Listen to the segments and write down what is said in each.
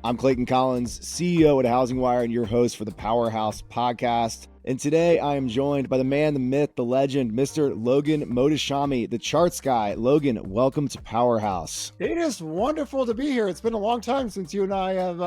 I'm Clayton Collins, CEO at HousingWire and your host for the Powerhouse podcast. And today I am joined by the man, the myth, the legend, Mr. Logan Mohtashami, the charts guy. Logan, welcome to Powerhouse. It is wonderful to be here. It's been a long time since you and I have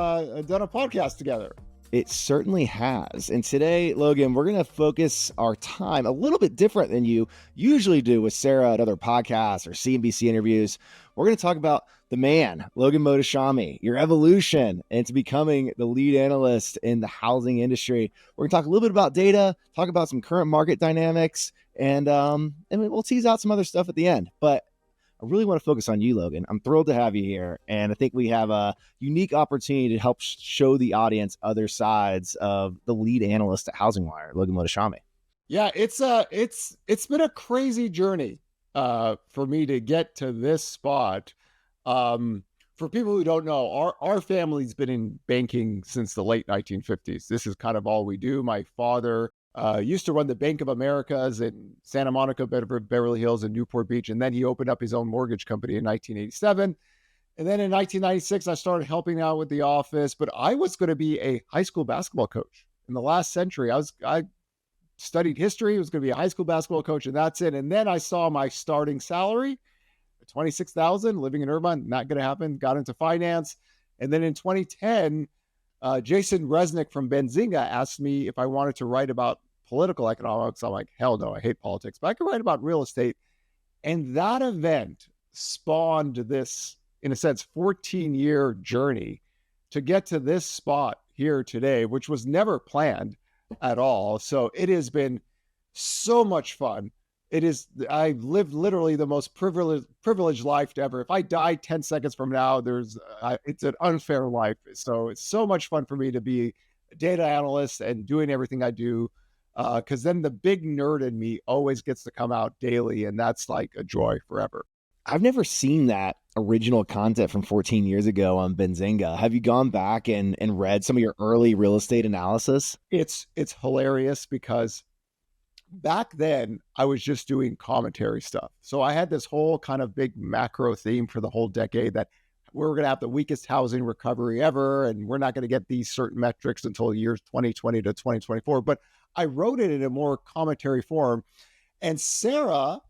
done a podcast together. It certainly has. And today, Logan, we're going to focus our time a little bit different than you usually do with Sarah at other podcasts or CNBC interviews. We're going to talk about the man, Logan Mohtashami, your evolution into becoming the lead analyst in the housing industry. We're going to talk a little bit about data, talk about some current market dynamics, and we'll tease out some other stuff at the end. But I really want to focus on you, Logan. I'm thrilled to have you here. And I think we have a unique opportunity to help show the audience other sides of the lead analyst at HousingWire, Logan Mohtashami. Yeah, it's been a crazy journey for me to get to this spot. For people who don't know, our family's been in banking since the late 1950s. This is kind of all we do. My father used to run the Bank of Americas in Santa Monica, Beverly Hills, and Newport Beach. And then he opened up his own mortgage company in 1987. And then in 1996, I started helping out with the office. But I was going to be a high school basketball coach. In the last century, I studied history, was going to be a high school basketball coach, and that's it. And then I saw my starting salary, $26,000, living in Irvine, not going to happen, got into finance. And then in 2010, Jason Resnick from Benzinga asked me if I wanted to write about political economics. I'm like, hell no, I hate politics, but I can write about real estate. And that event spawned this, in a sense, 14-year journey to get to this spot here today, which was never planned at all. So it has been so much fun. I've lived literally the most privileged life ever. If I die 10 seconds from now, it's an unfair life. So it's so much fun for me to be a data analyst and doing everything I do. Because then the big nerd in me always gets to come out daily, and that's like a joy forever. I've never seen that original content from 14 years ago on Benzinga. Have you gone back and read some of your early real estate analysis? It's hilarious because back then, I was just doing commentary stuff. So I had this whole kind of big macro theme for the whole decade that we're going to have the weakest housing recovery ever, and we're not going to get these certain metrics until years 2020 to 2024. But I wrote it in a more commentary form. And Sarah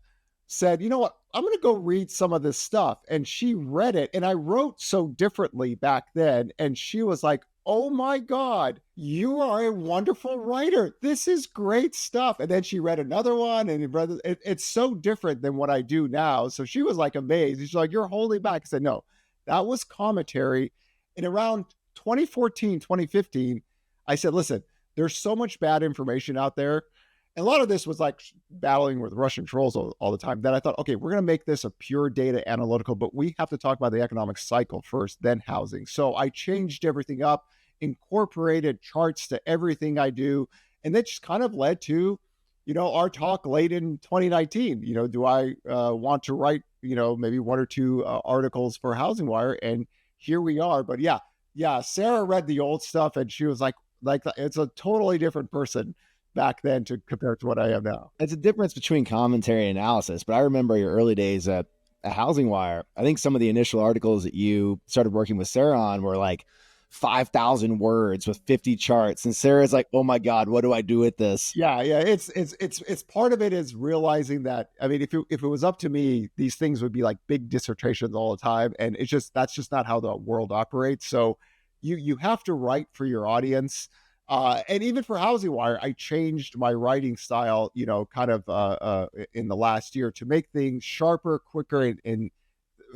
said, you know what, I'm going to go read some of this stuff. And she read it. And I wrote so differently back then. And she was like, oh my God, you are a wonderful writer. This is great stuff. And then she read another one, and it's so different than what I do now. So she was like amazed. She's like, you're holding back. I said, no, that was commentary. And around 2014, 2015, I said, listen, there's so much bad information out there. And a lot of this was like battling with Russian trolls all the time, that I thought, okay, we're going to make this a pure data analytical, but we have to talk about the economic cycle first, then housing. So I changed everything up, incorporated charts to everything I do. And that just kind of led to, our talk late in 2019. Do I want to write, maybe one or two articles for HousingWire? And here we are. But yeah, Sarah read the old stuff, and she was like it's a totally different person back then compared to what I am now. It's a difference between commentary and analysis, but I remember your early days at HousingWire. I think some of the initial articles that you started working with Sarah on were like 5,000 words with 50 charts. And Sarah's like, oh my God, what do I do with this? Yeah. It's part of it is realizing that, I mean, if it was up to me, these things would be like big dissertations all the time. And that's just not how the world operates. So you have to write for your audience. And even for HousingWire, I changed my writing style, kind of in the last year to make things sharper, quicker, and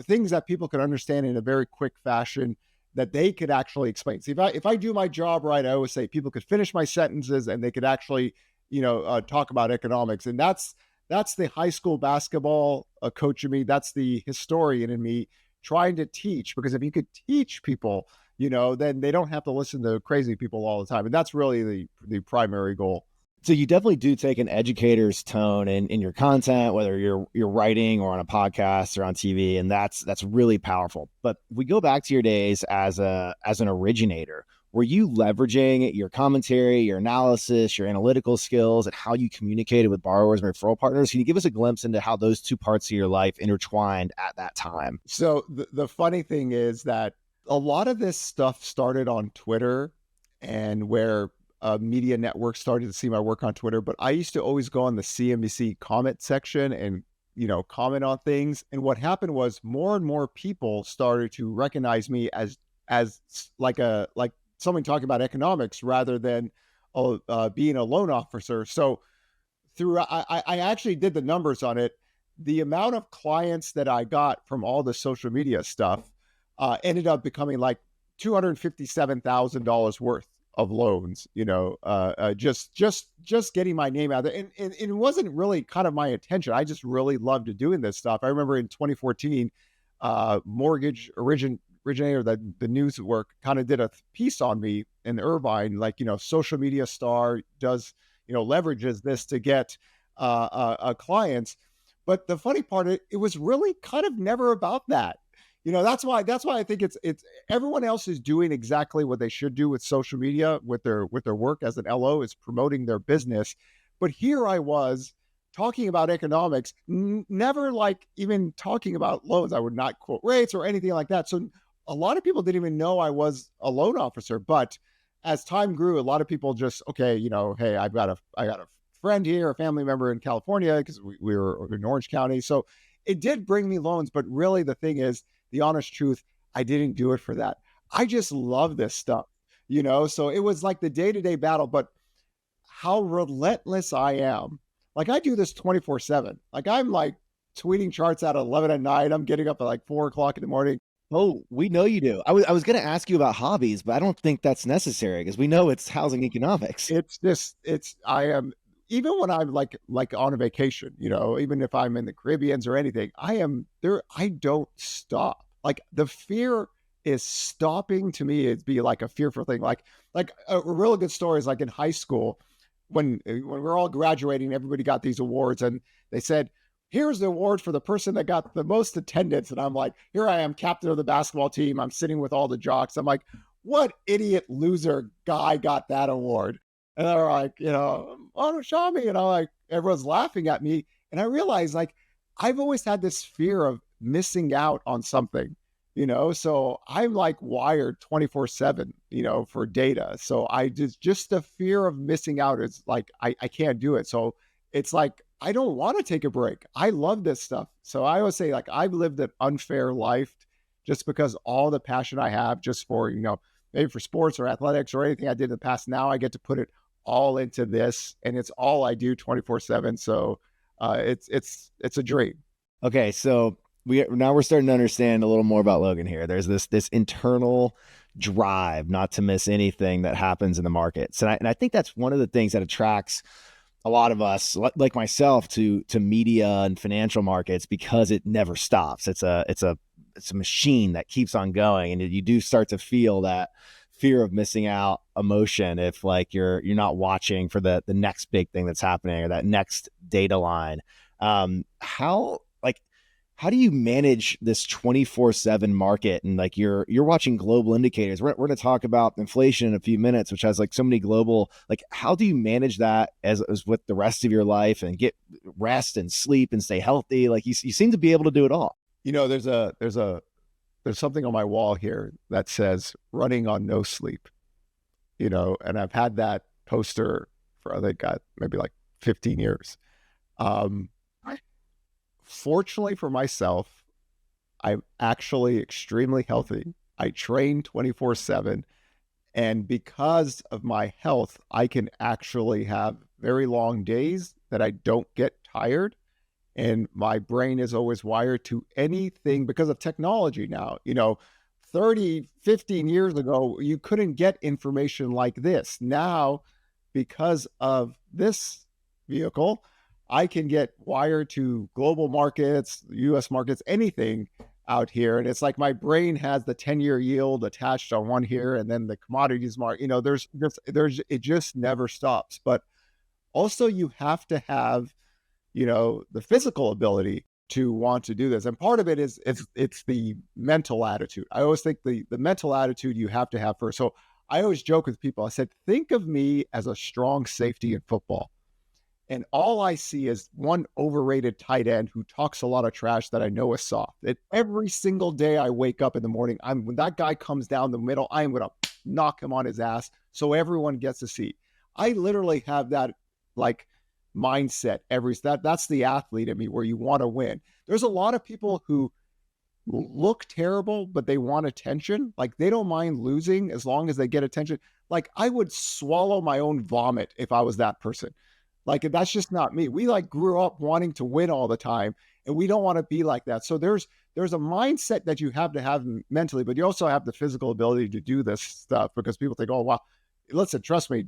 things that people could understand in a very quick fashion that they could actually explain. See, if I do my job right, I always say people could finish my sentences and they could actually, talk about economics. And that's the high school basketball coach in me. That's the historian in me trying to teach, because if you could teach people, then they don't have to listen to crazy people all the time. And that's really the primary goal. So you definitely do take an educator's tone in your content, whether you're writing or on a podcast or on TV, and that's really powerful. But we go back to your days as an originator. Were you leveraging your commentary, your analysis, your analytical skills, and how you communicated with borrowers and referral partners? Can you give us a glimpse into how those two parts of your life intertwined at that time? So the funny thing is that a lot of this stuff started on Twitter and where media networks started to see my work on Twitter. But I used to always go on the CNBC comment section and, comment on things. And what happened was more and more people started to recognize me as like someone talking about economics rather than being a loan officer. So I actually did the numbers on it. The amount of clients that I got from all the social media stuff ended up becoming like $257,000 worth of loans. Just getting my name out there, and it wasn't really kind of my intention. I just really loved doing this stuff. I remember in 2014, mortgage originator, the news work kind of did a piece on me in Irvine, like, social media star does, leverages this to get clients. But the funny part, it was really kind of never about that. That's why I think it's everyone else is doing exactly what they should do with social media, with their work as an LO, is promoting their business. But here I was talking about economics, never like even talking about loans. I would not quote rates or anything like that. So a lot of people didn't even know I was a loan officer. But as time grew, a lot of people just, okay, hey, I got a friend here, a family member in California, because we were in Orange County. So it did bring me loans. But really, the thing is, the honest truth, I didn't do it for that. I just love this stuff, So it was like the day-to-day battle, but how relentless I am. Like, I do this 24/7. Like, I'm like tweeting charts out at 11 at night. I'm getting up at like 4 o'clock in the morning. Oh, we know you do. I was going to ask you about hobbies, but I don't think that's necessary because we know it's housing economics. I am, even when I'm like on a vacation, even if I'm in the Caribbeans or anything, I am there. I don't stop. Like, the fear is stopping to me. It'd be like a fearful thing. Like a really good story is like in high school when we're all graduating, everybody got these awards and they said, here's the award for the person that got the most attendance. And I'm like, here I am, captain of the basketball team. I'm sitting with all the jocks. I'm like, what idiot loser guy got that award? And they're like, Mohtashami. And I'm like, everyone's laughing at me. And I realized, like, I've always had this fear of missing out on something, so I'm like wired 24/7, for data. So I just the fear of missing out is like, I can't do it. So it's like, I don't want to take a break. I love this stuff. So I always say, like, I've lived an unfair life just because all the passion I have just for, maybe for sports or athletics or anything I did in the past, now I get to put it all into this, and it's all I do 24/7. So it's a dream. Okay, so we're starting to understand a little more about Logan here. There's this internal drive not to miss anything that happens in the markets, and I think that's one of the things that attracts a lot of us, like myself, to media and financial markets, because it never stops. It's a machine that keeps on going, and you do start to feel that fear of missing out emotion if, like, you're not watching for the next big thing that's happening or that next data line. How do you manage this 24/7 market? And like, you're watching global indicators. We're going to talk about inflation in a few minutes, which has like so many global, like, how do you manage that as with the rest of your life and get rest and sleep and stay healthy? Like, you seem to be able to do it all. There's something on my wall here that says running on no sleep, and I've had that poster for, I think, maybe like 15 years. Fortunately for myself, I'm actually extremely healthy. I train 24/7. And because of my health, I can actually have very long days that I don't get tired. And my brain is always wired to anything because of technology now. 30, 15 years ago, you couldn't get information like this. Now, because of this vehicle, I can get wired to global markets, US markets, anything out here. And it's like my brain has the 10-year yield attached on one here, and then the commodities market, it just never stops. But also, you have to have, the physical ability to want to do this. And part of it is it's the mental attitude. I always think the mental attitude you have to have first. So I always joke with people. I said, think of me as a strong safety in football. And all I see is one overrated tight end who talks a lot of trash that I know is soft. And every single day I wake up in the morning, when that guy comes down the middle, I'm going to knock him on his ass so everyone gets a seat. I literally have that like mindset that's the athlete in me where you want to win. There's a lot of people who look terrible, but they want attention. Like they don't mind losing as long as they get attention. Like I would swallow my own vomit if I was that person. Like that's just not me. We like grew up wanting to win all the time, and we don't want to be like that. So there's a mindset that you have to have mentally, but you also have the physical ability to do this stuff because people think, oh wow, listen, trust me,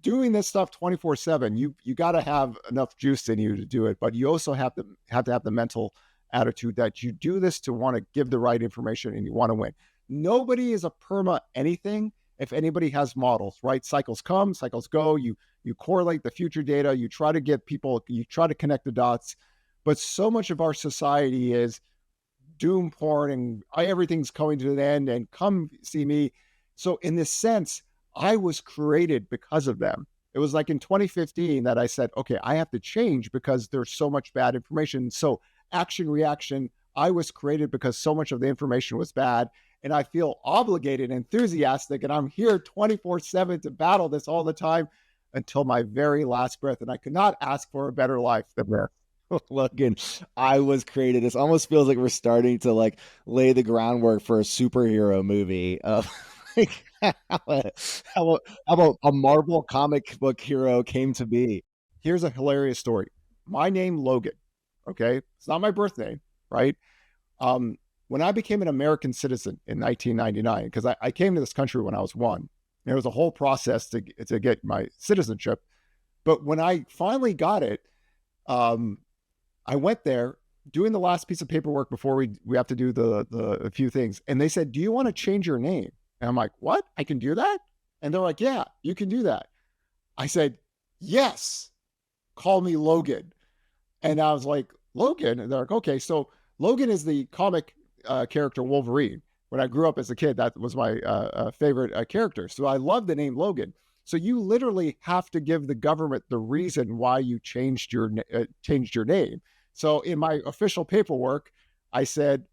doing this stuff 24/7, you got to have enough juice in you to do it, but you also have to have the mental attitude that you do this to want to give the right information and you want to win. Nobody is a perma anything if anybody has models, right? Cycles come, cycles go. You correlate the future data, you try to get people, you try to connect the dots. But so much of our society is doom porn and everything's coming to an end and come see me. So in this sense, I was created because of them. It was like in 2015 that I said, okay, I have to change because there's so much bad information. So action reaction, I was created because so much of the information was bad. And I feel obligated, enthusiastic, and I'm here 24/7 to battle this all the time until my very last breath. And I could not ask for a better life than this. Logan, I was created. This almost feels like we're starting to like lay the groundwork for a superhero movie. Like, how about a Marvel comic book hero came to be? Here's a hilarious story. My name, Logan, okay? It's not my birth name, right? When I became an American citizen in 1999, because I came to this country when I was one, there was a whole process to get my citizenship. But when I finally got it, I went there doing the last piece of paperwork before we have to do the few things. And they said, do you want to change your name? And I'm like, what? I can do that? And they're like, yeah, you can do that. I said, yes, call me Logan. And I was like, Logan? And they're like, okay. So Logan is the comic character Wolverine. When I grew up as a kid, that was my favorite character. So I love the name Logan. So you literally have to give the government the reason why you changed your name. So in my official paperwork, I said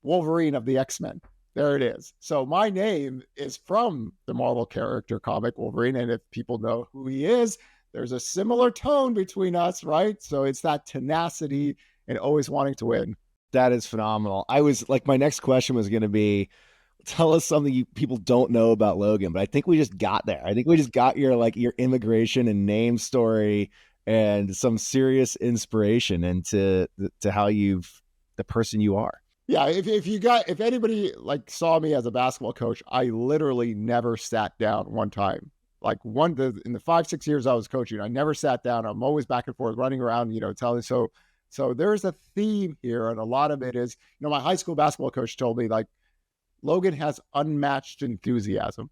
Wolverine of the X-Men. There it is. So my name is from the Marvel character comic Wolverine. And if people know who he is, there's a similar tone between us, right? So it's that tenacity and always wanting to win. That is phenomenal. I was like, my next question was going to be, tell us something people don't know about Logan, but I think we just got there. I think we just got your immigration and name story and some serious inspiration into how the person you are. Yeah, if anybody like saw me as a basketball coach, I literally never sat down one time. Like in the 5-6 years I was coaching, I never sat down. I'm always back and forth, running around, telling. So there's a theme here, and a lot of it is, my high school basketball coach told me like Logan has unmatched enthusiasm,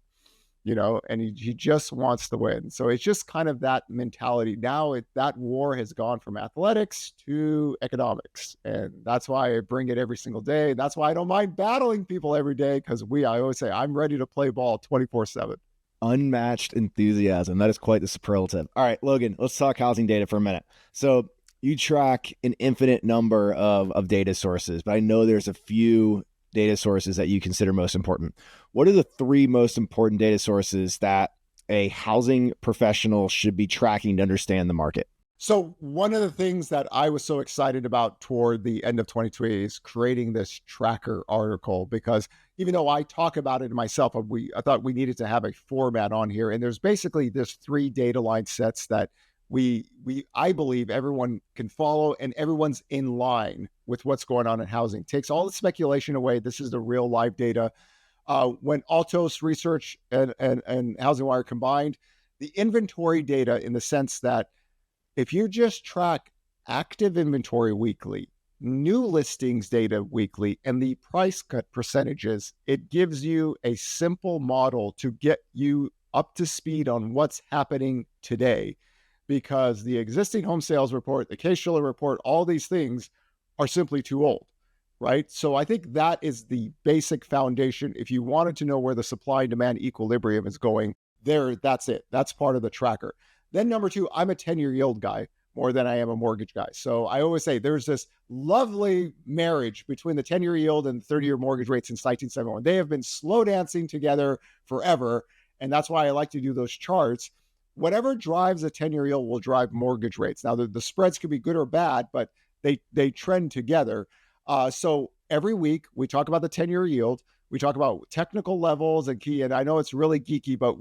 and he just wants to win. So it's just kind of that mentality. Now that war has gone from athletics to economics. And that's why I bring it every single day. That's why I don't mind battling people every day, because I always say I'm ready to play ball 24/7. Unmatched enthusiasm. That is quite the superlative. All right, Logan, let's talk housing data for a minute. So you track an infinite number of data sources, but I know there's a few data sources that you consider most important. What are the 3 most important data sources that a housing professional should be tracking to understand the market? So one of the things that I was so excited about toward the end of 2020 is creating this tracker article, because even though I talk about it myself, I thought we needed to have a format on here. And there's basically this 3 data line sets that I believe everyone can follow, and everyone's in line with what's going on in housing. Takes all the speculation away. This is the real live data. When Altos Research and HousingWire combined, the inventory data, in the sense that if you just track active inventory weekly, new listings data weekly, and the price cut percentages, it gives you a simple model to get you up to speed on what's happening today. Because the existing home sales report, the Case-Shiller report, all these things are simply too old, right? So I think that is the basic foundation. If you wanted to know where the supply and demand equilibrium is going, that's it. That's part of the tracker. Then number two, I'm a 10-year yield guy more than I am a mortgage guy. So I always say there's this lovely marriage between the 10-year yield and 30-year mortgage rates since 1971. They have been slow dancing together forever. And that's why I like to do those charts. Whatever drives a 10-year yield will drive mortgage rates. Now, the spreads could be good or bad, but they trend together. So every week we talk about the 10-year yield. We talk about technical levels and key. And I know it's really geeky, but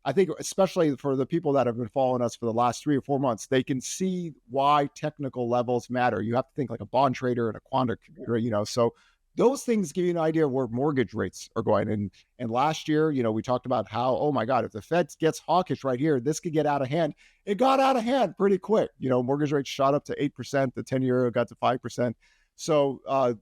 I think especially for the people that have been following us for the last 3 or 4 months, they can see why technical levels matter. You have to think like a bond trader and a quant computer, so those things give you an idea of where mortgage rates are going. And last year, we talked about how, oh my God, if the Fed gets hawkish right here, this could get out of hand. It got out of hand pretty quick. Mortgage rates shot up to 8%. The 10-year got to 5%. So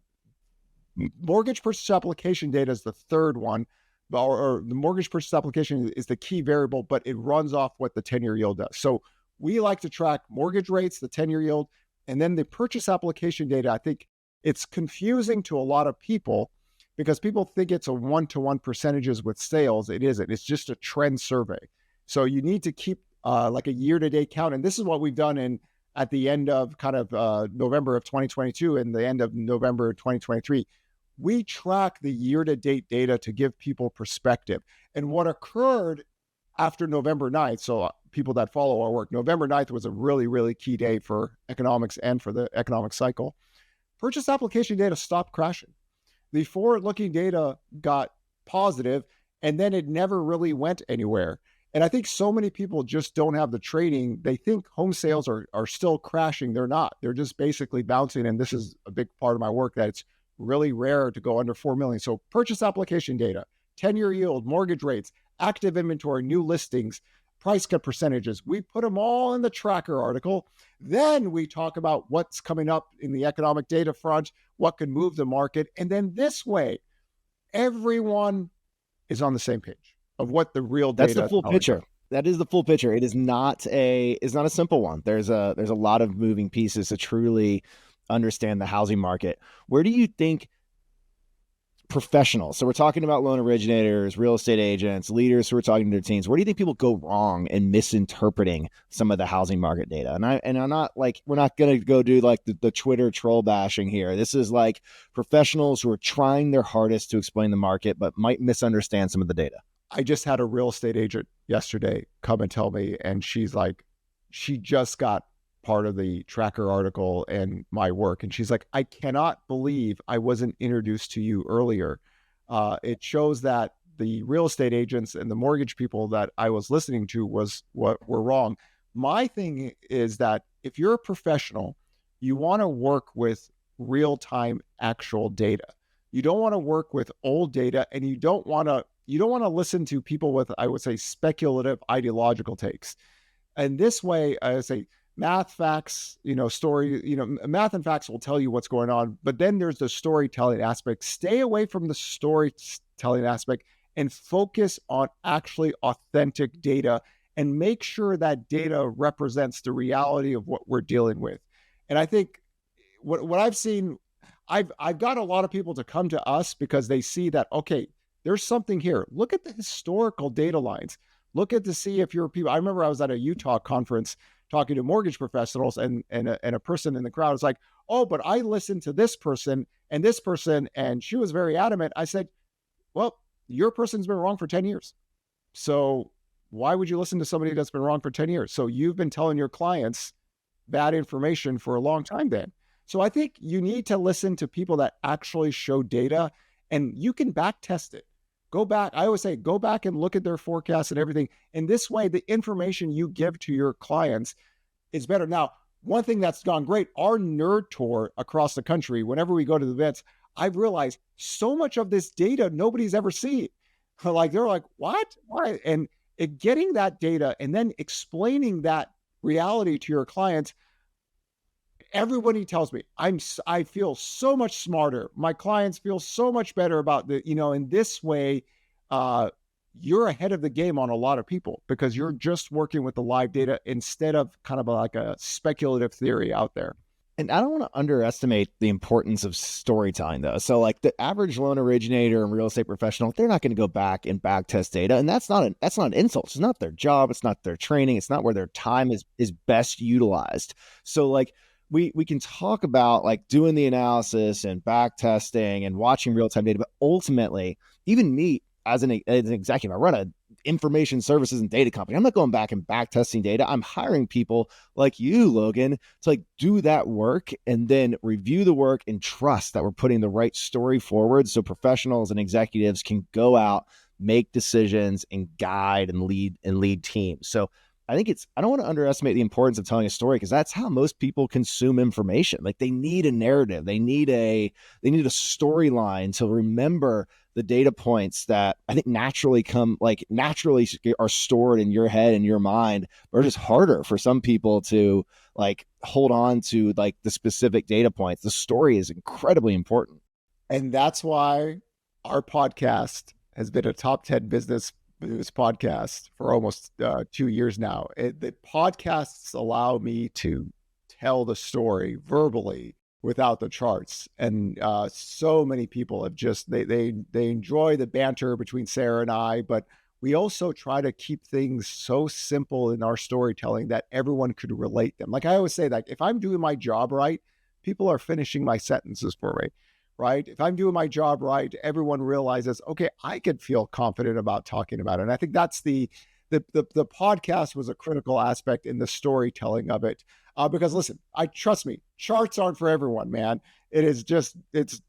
mortgage purchase application data is the third one. Or the mortgage purchase application is the key variable, but it runs off what the 10-year yield does. So we like to track mortgage rates, the 10-year yield, and then the purchase application data. I think it's confusing to a lot of people because people think it's a one-to-one percentages with sales. It isn't. It's just a trend survey. So you need to keep like a year-to-date count. And this is what we've done at the end of kind of November of 2022 and the end of November 2023. We track the year-to-date data to give people perspective. And what occurred after November 9th, so people that follow our work, November 9th was a really, really key day for economics and for the economic cycle. Purchase application data stopped crashing. The forward-looking data got positive, and then it never really went anywhere. And I think so many people just don't have the training. They think home sales are still crashing. They're not. They're just basically bouncing. And this is a big part of my work, that it's really rare to go under 4 million. So purchase application data, 10-year yield, mortgage rates, active inventory, new listings, price cut percentages. We put them all in the tracker article. Then we talk about what's coming up in the economic data front, what can move the market. And then this way, everyone is on the same page of what the real data. That's the full picture. That is the full picture. It is not a simple one. There's a lot of moving pieces to truly understand the housing market. Where do you think professionals, so we're talking about loan originators, real estate agents, leaders who are talking to their teams, where do you think people go wrong in misinterpreting some of the housing market data? And I'm not like, we're not going to go do like the Twitter troll bashing here. This is like professionals who are trying their hardest to explain the market, but might misunderstand some of the data. I just had a real estate agent yesterday come and tell me, and she's like, she just got part of the tracker article and my work. And she's like, I cannot believe I wasn't introduced to you earlier. It shows that the real estate agents and the mortgage people that I was listening to was what were wrong. My thing is that if you're a professional, you want to work with real-time actual data. You don't want to work with old data, and you don't want to listen to people with, I would say, speculative ideological takes. And this way, I say, math, facts, story, math and facts will tell you what's going on, but then there's the storytelling aspect. Stay away from the storytelling aspect and focus on actually authentic data, and make sure that data represents the reality of what we're dealing with. And I think what I've seen, I've got a lot of people to come to us because they see that, okay, there's something here. Look at the historical data lines. Look at to see if you're people. I remember I was at a Utah conference talking to mortgage professionals, and a person in the crowd was like, oh, but I listened to this person, and she was very adamant. I said, well, your person's been wrong for 10 years. So why would you listen to somebody that's been wrong for 10 years? So you've been telling your clients bad information for a long time then. So I think you need to listen to people that actually show data, and you can back test it. Go back. I always say, go back and look at their forecasts and everything. And this way, the information you give to your clients is better. Now, one thing that's gone great, our nerd tour across the country, whenever we go to the events, I've realized so much of this data nobody's ever seen. Like, they're like, what? Why? And getting that data and then explaining that reality to your clients, everybody tells me I feel so much smarter. My clients feel so much better about in this way, you're ahead of the game on a lot of people because you're just working with the live data instead of kind of like a speculative theory out there. And I don't want to underestimate the importance of storytelling, though. So, like the average loan originator and real estate professional, they're not going to go back and back test data, and that's not an insult. It's not their job. It's not their training. It's not where their time is best utilized. So, like we can talk about like doing the analysis and back testing and watching real time data, but ultimately, even me as an executive, I run a information services and data company. I'm not going back and back testing data. I'm hiring people like you, Logan, to like do that work and then review the work and trust that we're putting the right story forward so professionals and executives can go out, make decisions and guide and lead teams. So I don't want to underestimate the importance of telling a story because that's how most people consume information. Like they need a narrative. They need a storyline to remember the data points that I think naturally are stored in your head and your mind, or just harder for some people to like hold on to like the specific data points. The story is incredibly important. And that's why our podcast has been a top 10 business podcast for almost 2 years now. The podcasts allow me to tell the story verbally without the charts. And so many people have just, they enjoy the banter between Sarah and I, but we also try to keep things so simple in our storytelling that everyone could relate them. Like I always say, that if I'm doing my job right, people are finishing my sentences for me. Right? If I'm doing my job right, everyone realizes, okay, I could feel confident about talking about it. And I think that's the podcast was a critical aspect in the storytelling of it. Because listen, trust me, charts aren't for everyone, man. It is just, it's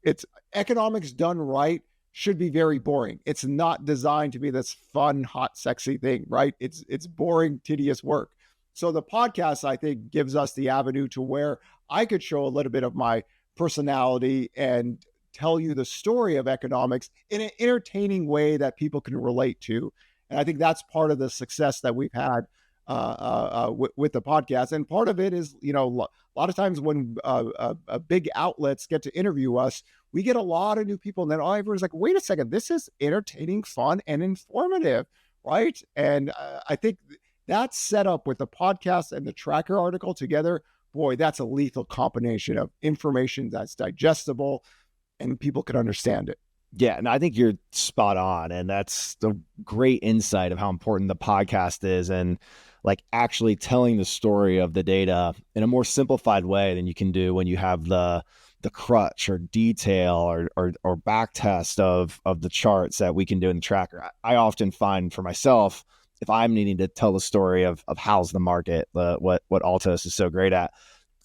economics done right should be very boring. It's not designed to be this fun, hot, sexy thing, right? It's boring, tedious work. So the podcast, I think, gives us the avenue to where I could show a little bit of my personality and tell you the story of economics in an entertaining way that people can relate to. And I think that's part of the success that we've had with the podcast. And part of it is, a lot of times when big outlets get to interview us, we get a lot of new people. And then everyone's like, wait a second, this is entertaining, fun, and informative, right? And I think that setup with the podcast and the tracker article together, boy, that's a lethal combination of information that's digestible and people can understand it. Yeah, and I think you're spot on. And that's the great insight of how important the podcast is and like actually telling the story of the data in a more simplified way than you can do when you have the crutch or detail or back test of the charts that we can do in the tracker. I often find for myself, if I'm needing to tell the story of how's the market, what Altos is so great at,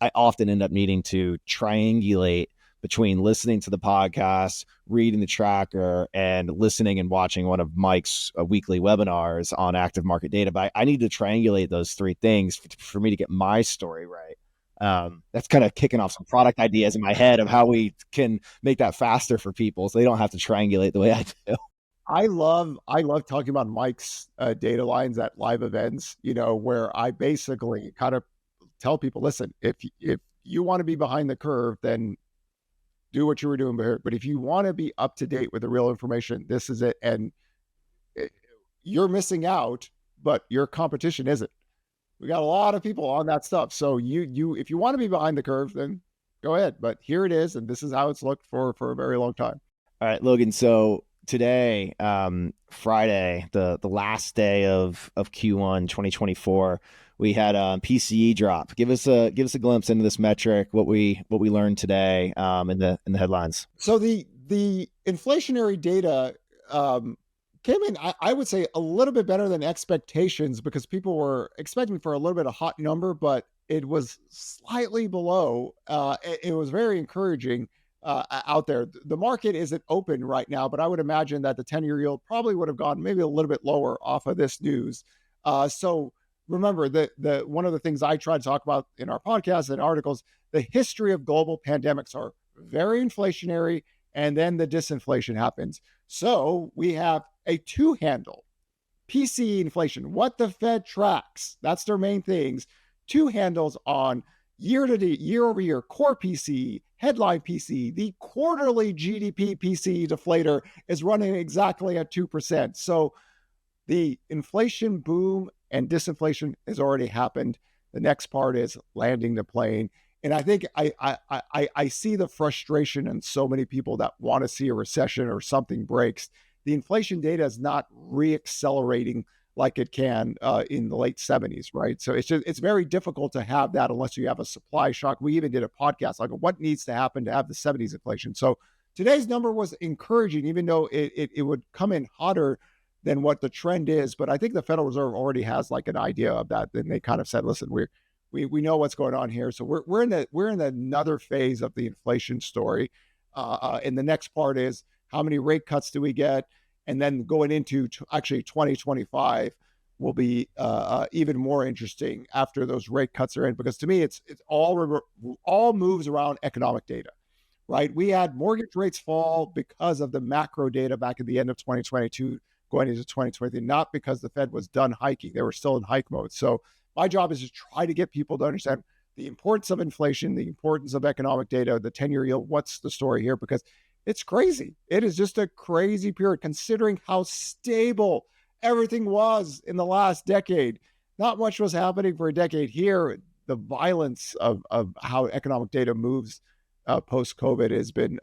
I often end up needing to triangulate between listening to the podcast, reading the tracker, and listening and watching one of Mike's weekly webinars on active market data. But I need to triangulate those three things for me to get my story right. That's kind of kicking off some product ideas in my head of how we can make that faster for people so they don't have to triangulate the way I do. I love talking about Mike's data lines at live events, where I basically kind of tell people, listen, if you want to be behind the curve, then do what you were doing before. But if you want to be up to date with the real information, this is it. And you're missing out, but your competition isn't. We got a lot of people on that stuff. So if you want to be behind the curve, then go ahead. But here it is, and this is how it's looked for a very long time. All right, Logan. So today, Friday, the last day of Q1 2024, we had a PCE drop. Give us a glimpse into this metric, what we learned today in the headlines. So the inflationary data came in, I would say, a little bit better than expectations because people were expecting for a little bit of hot number, but it was slightly below. It was very encouraging out there. The market isn't open right now, but I would imagine that the 10-year yield probably would have gone maybe a little bit lower off of this news. So remember that one of the things I try to talk about in our podcasts and articles, the history of global pandemics are very inflationary, and then the disinflation happens. So we have a two-handle PCE inflation, what the Fed tracks. That's their main things. Two handles on year-over-year core PCE, headline PCE. The quarterly GDP PCE deflator is running exactly at 2%. So the inflation boom and disinflation has already happened. The next part is landing the plane. And I think I see the frustration in so many people that want to see a recession or something breaks. The inflation data is not reaccelerating like it can in the late 70s, right? So it's very difficult to have that unless you have a supply shock. We even did a podcast like what needs to happen to have the 70s inflation. So today's number was encouraging, even though it would come in hotter than what the trend is. But I think the Federal Reserve already has like an idea of that. Then they kind of said, listen, we know what's going on here. So we're in another phase of the inflation story. And the next part is how many rate cuts do we get? And then going into actually 2025 will be even more interesting after those rate cuts are in, because to me, it's all moves around economic data, right? We had mortgage rates fall because of the macro data back at the end of 2022 going into 2023, not because the Fed was done hiking. They were still in hike mode. So my job is to try to get people to understand the importance of inflation, the importance of economic data, the 10-year yield. What's the story here? Because it's crazy. It is just a crazy period considering how stable everything was in the last decade. Not much was happening for a decade here. The violence of how economic data moves post-COVID has been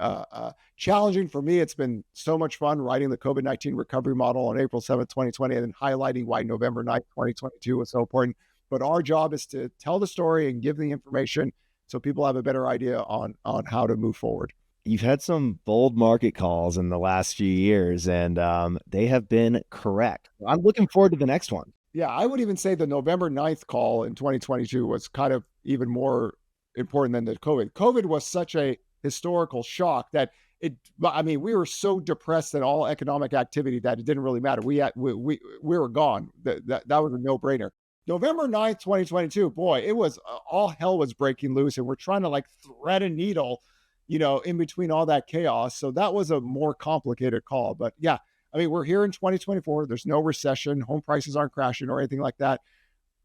challenging for me. It's been so much fun writing the COVID-19 recovery model on April 7th, 2020, and then highlighting why November 9th, 2022 was so important. But our job is to tell the story and give the information so people have a better idea on how to move forward. You've had some bold market calls in the last few years, and they have been correct. I'm looking forward to the next one. Yeah, I would even say the November 9th call in 2022 was kind of even more important than the COVID. COVID was such a historical shock that we were so depressed at all economic activity that it didn't really matter. We were gone. That was a no-brainer. November 9th, 2022, boy, it was all hell was breaking loose, and we're trying to like thread a needle, in between all that chaos. So that was a more complicated call. But yeah, we're here in 2024. There's no recession. Home prices aren't crashing or anything like that.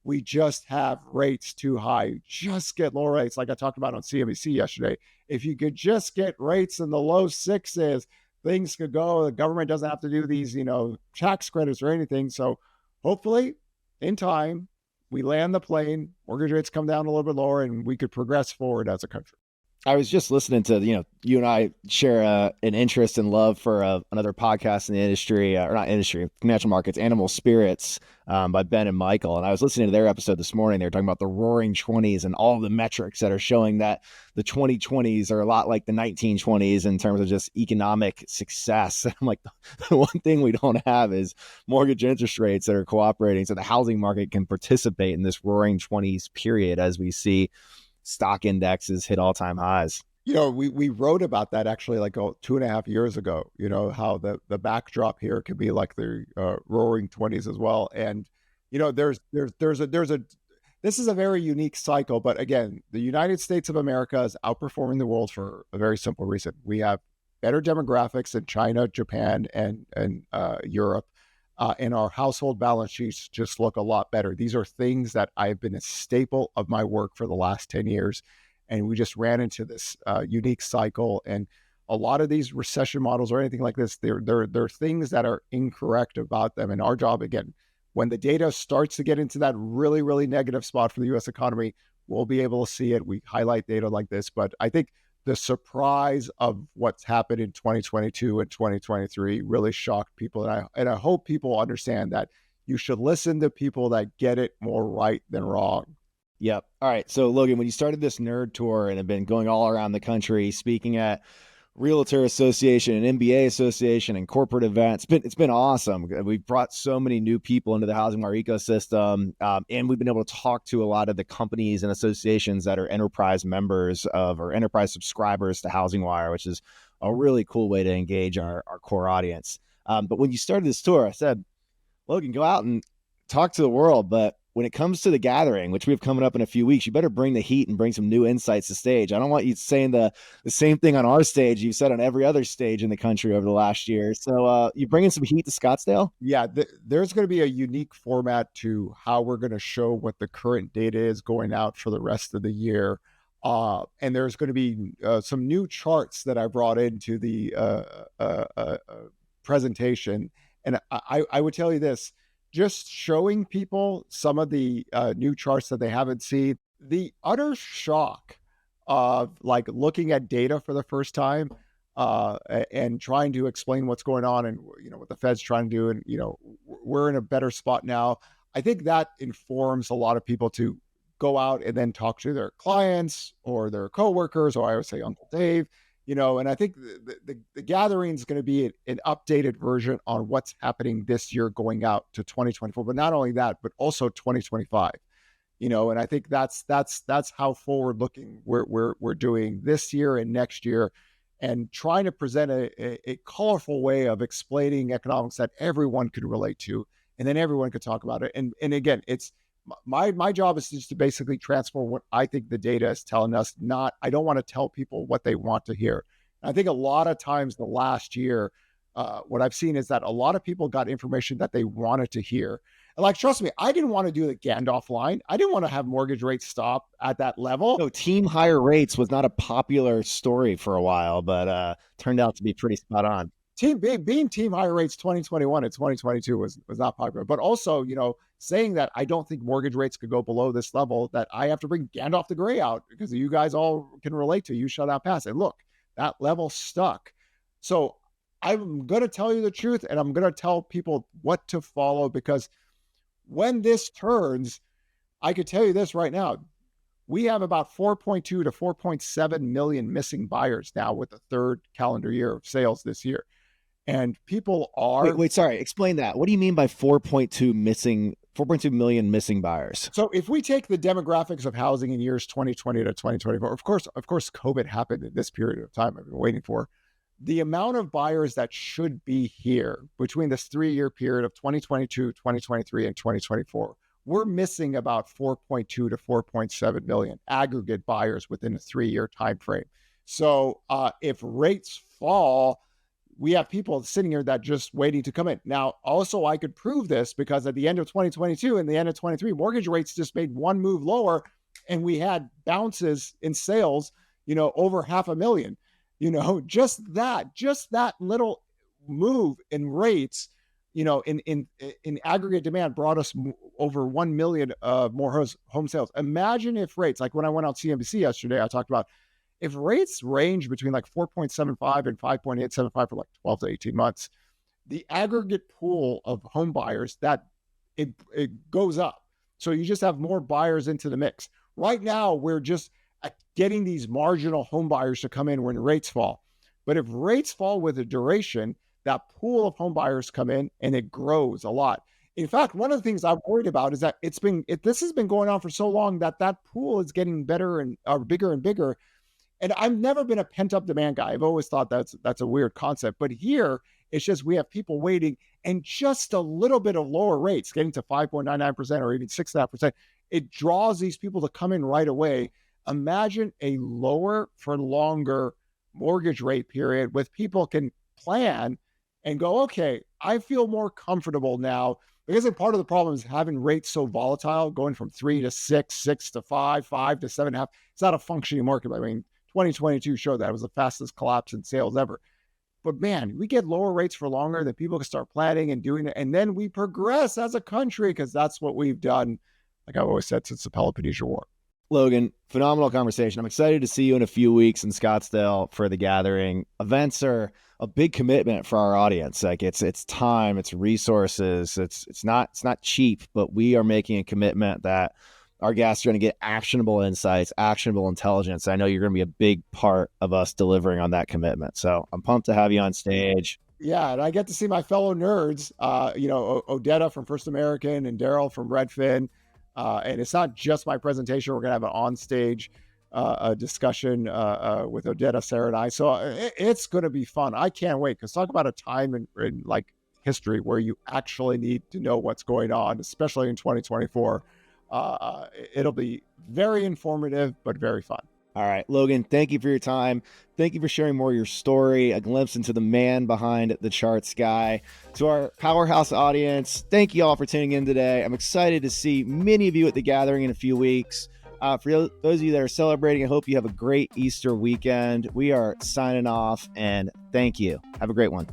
We just have rates too high. Just get low rates, like I talked about on CNBC yesterday. If you could just get rates in the low sixes, things could go. The government doesn't have to do these, tax credits or anything. So hopefully in time, we land the plane, mortgage rates come down a little bit lower, and we could progress forward as a country. I was just listening to, you and I share an interest and love for another podcast in the industry, or not industry, financial markets, Animal Spirits, by Ben and Michael. And I was listening to their episode this morning. They were talking about the roaring 20s and all the metrics that are showing that the 2020s are a lot like the 1920s in terms of just economic success. And I'm like, the one thing we don't have is mortgage interest rates that are cooperating so the housing market can participate in this roaring 20s period as we see stock indexes hit all-time highs. We wrote about that actually like 2.5 years ago, how the backdrop here could be like the roaring 20s as well. And, this is a very unique cycle. But again, the United States of America is outperforming the world for a very simple reason. We have better demographics in China, Japan, and Europe. And our household balance sheets just look a lot better. These are things that I've been a staple of my work for the last 10 years. And we just ran into this unique cycle. And a lot of these recession models or anything like this, there are things that are incorrect about them. And our job, again, when the data starts to get into that really, really negative spot for the U.S. economy, we'll be able to see it. We highlight data like this. But I think the surprise of what's happened in 2022 and 2023 really shocked people. And I hope people understand that you should listen to people that get it more right than wrong. Yep. All right. So Logan, when you started this nerd tour and have been going all around the country, speaking at Realtor Association and MBA Association and corporate events, it's been awesome. We've brought so many new people into the HousingWire ecosystem, and we've been able to talk to a lot of the companies and associations that are enterprise members of or enterprise subscribers to HousingWire, which is a really cool way to engage our core audience. But when you started this tour, I said, Logan, go out and talk to the world, but when it comes to the gathering, which we have coming up in a few weeks, you better bring the heat and bring some new insights to stage. I don't want you saying the same thing on our stage you've said on every other stage in the country over the last year. So you bringing some heat to Scottsdale? Yeah, there's going to be a unique format to how we're going to show what the current data is going out for the rest of the year. And there's going to be some new charts that I brought into the presentation. And I would tell you this, just showing people some of the new charts that they haven't seen, the utter shock of like looking at data for the first time and trying to explain what's going on and what the Fed's trying to do. And we're in a better spot now. I think that informs a lot of people to go out and then talk to their clients or their coworkers, or I would say Uncle Dave. And I think the gathering is going to be an updated version on what's happening this year going out to 2024. But not only that, but also 2025. And I think that's how forward looking we're doing this year and next year, and trying to present a colorful way of explaining economics that everyone could relate to, and then everyone could talk about it. And again, it's my job is just to basically transform what I think the data is telling us. I don't want to tell people what they want to hear. I think a lot of times the last year, what I've seen is that a lot of people got information that they wanted to hear. And like, trust me, I didn't want to do the Gandalf line. I didn't want to have mortgage rates stop at that level. No, team higher rates was not a popular story for a while, but turned out to be pretty spot on. Being team higher rates 2021 and 2022 was not popular, but also, saying that I don't think mortgage rates could go below this level, that I have to bring Gandalf the Gray out because you guys all can relate to. You shut out pass. And look, that level stuck. So I'm going to tell you the truth, and I'm going to tell people what to follow, because when this turns, I could tell you this right now. We have about 4.2 to 4.7 million missing buyers now with the third calendar year of sales this year. And people are... Wait, sorry. Explain that. What do you mean by 4.2 million missing buyers? So if we take the demographics of housing in years 2020 to 2024, of course, COVID happened in this period of time I've been waiting for. The amount of buyers that should be here between this 3-year period of 2022, 2023, and 2024, we're missing about 4.2 to 4.7 million aggregate buyers within a 3-year time frame. So if rates fall, we have people sitting here that just waiting to come in. Now, also, I could prove this because at the end of 2022 and the end of 23, mortgage rates just made one move lower, and we had bounces in sales, over 500,000. Just that little move in rates, in aggregate demand brought us over 1 million more home sales. Imagine if rates, like when I went on CNBC yesterday, I talked about, if rates range between like 4.75 and 5.875 for like 12 to 18 months, the aggregate pool of home buyers, that it goes up. So you just have more buyers into the mix. Right now, we're just getting these marginal home buyers to come in when rates fall. But if rates fall with a duration, that pool of home buyers come in and it grows a lot. In fact, one of the things I'm worried about is that this has been going on for so long that pool is getting better and bigger and bigger. And I've never been a pent-up demand guy. I've always thought that's a weird concept. But here, it's just we have people waiting, and just a little bit of lower rates, getting to 5.99% or even 6.5%, it draws these people to come in right away. Imagine a lower for longer mortgage rate period with people can plan and go, okay, I feel more comfortable now. Because part of the problem is having rates so volatile, going from 3 to 6, 6 to 5, 5 to 7.5. It's not a functioning market. I mean, 2022 showed that it was the fastest collapse in sales ever. But man, we get lower rates for longer, then people can start planning and doing it. And then we progress as a country, because that's what we've done, like I've always said, since the Peloponnesian War. Logan, phenomenal conversation. I'm excited to see you in a few weeks in Scottsdale for the gathering. Events are a big commitment for our audience. Like it's time, it's resources. It's not cheap, but we are making a commitment that our guests are going to get actionable insights, actionable intelligence. I know you're going to be a big part of us delivering on that commitment. So I'm pumped to have you on stage. Yeah, and I get to see my fellow nerds, Odetta from First American and Daryl from Redfin. And it's not just my presentation. We're going to have an on-stage discussion with Odetta, Sarah, and I. So it's going to be fun. I can't wait, because talk about a time in like history where you actually need to know what's going on, especially in 2024. It'll be very informative, but very fun. All right, Logan, thank you for your time. Thank you for sharing more of your story, a glimpse into the man behind the charts guy. To our powerhouse audience, thank you all for tuning in today. I'm excited to see many of you at the gathering in a few weeks. For those of you that are celebrating, I hope you have a great Easter weekend. We are signing off, and thank you. Have a great one.